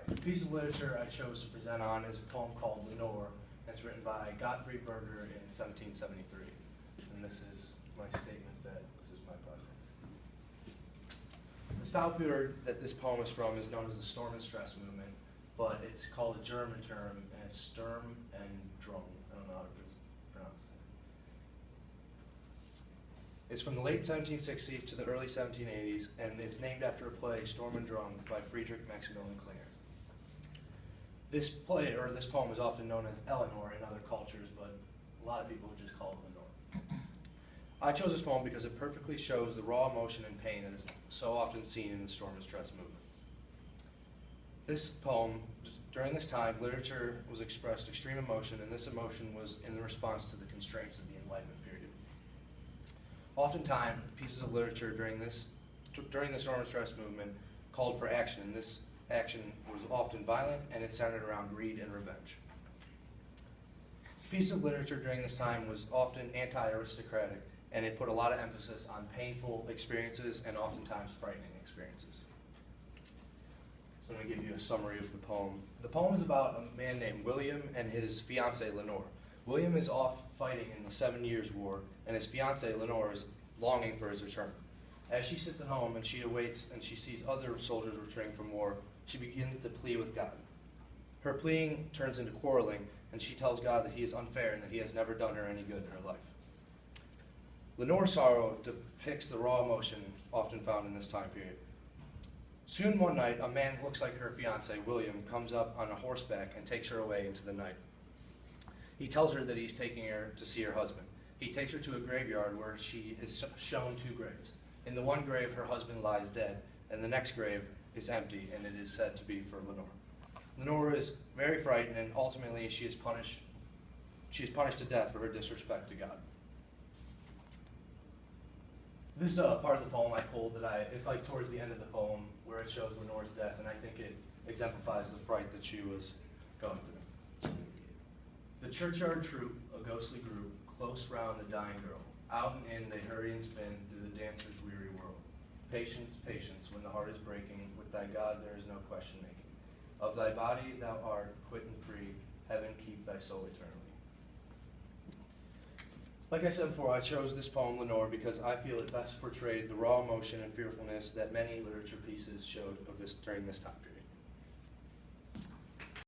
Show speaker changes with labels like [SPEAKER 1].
[SPEAKER 1] The piece of literature I chose to present on is a poem called Lenore. That's written by Gottfried Berger in 1773. And this is my statement that this is my project. The style period that this poem is from is known as the Storm and Stress movement, but it's called a German term, and it's Sturm and Drang. I don't know how to pronounce it. It's from the late 1760s to the early 1780s, and it's named after a play, Sturm und Drang, by Friedrich Maximilian Klinger. This play, or this poem, is often known as Eleanor in other cultures, but a lot of people would just call it Lenore. I chose this poem because it perfectly shows the raw emotion and pain that is so often seen in the Storm and Stress movement. This poem, during this time, literature was expressed extreme emotion, and this emotion was in response to the constraints of the Enlightenment period. Oftentimes, pieces of literature during the Storm and Stress movement called for action, and this action was often violent, and it centered around greed and revenge. Piece of literature during this time was often anti-aristocratic, and it put a lot of emphasis on painful experiences and oftentimes frightening experiences. So I'm going to give you a summary of the poem. The poem is about a man named William and his fiancée Lenore. William is off fighting in the 7 Years' War, and his fiancée Lenore is longing for his return. As she sits at home and she awaits and she sees other soldiers returning from war, she begins to plead with God. Her pleading turns into quarreling, and she tells God that he is unfair and that he has never done her any good in her life. Lenore's sorrow depicts the raw emotion often found in this time period. Soon one night, a man who looks like her fiancé, William, comes up on a horseback and takes her away into the night. He tells her that he's taking her to see her husband. He takes her to a graveyard where she is shown two graves. In the one grave, her husband lies dead, and the next grave is empty, and it is said to be for Lenore. Lenore is very frightened, and ultimately she is punished to death for her disrespect to God. This part of the poem I pulled it's like towards the end of the poem where it shows Lenore's death, and I think it exemplifies the fright that she was going through. The churchyard troop, a ghostly group, close round the dying girl. Out and in they hurry and spin through the dancer's weary world. Patience, patience, when the heart is breaking, with thy God there is no question making. Of thy body thou art quit and free, heaven keep thy soul eternally. Like I said before, I chose this poem, Lenore, because I feel it best portrayed the raw emotion and fearfulness that many literature pieces showed of during this time period.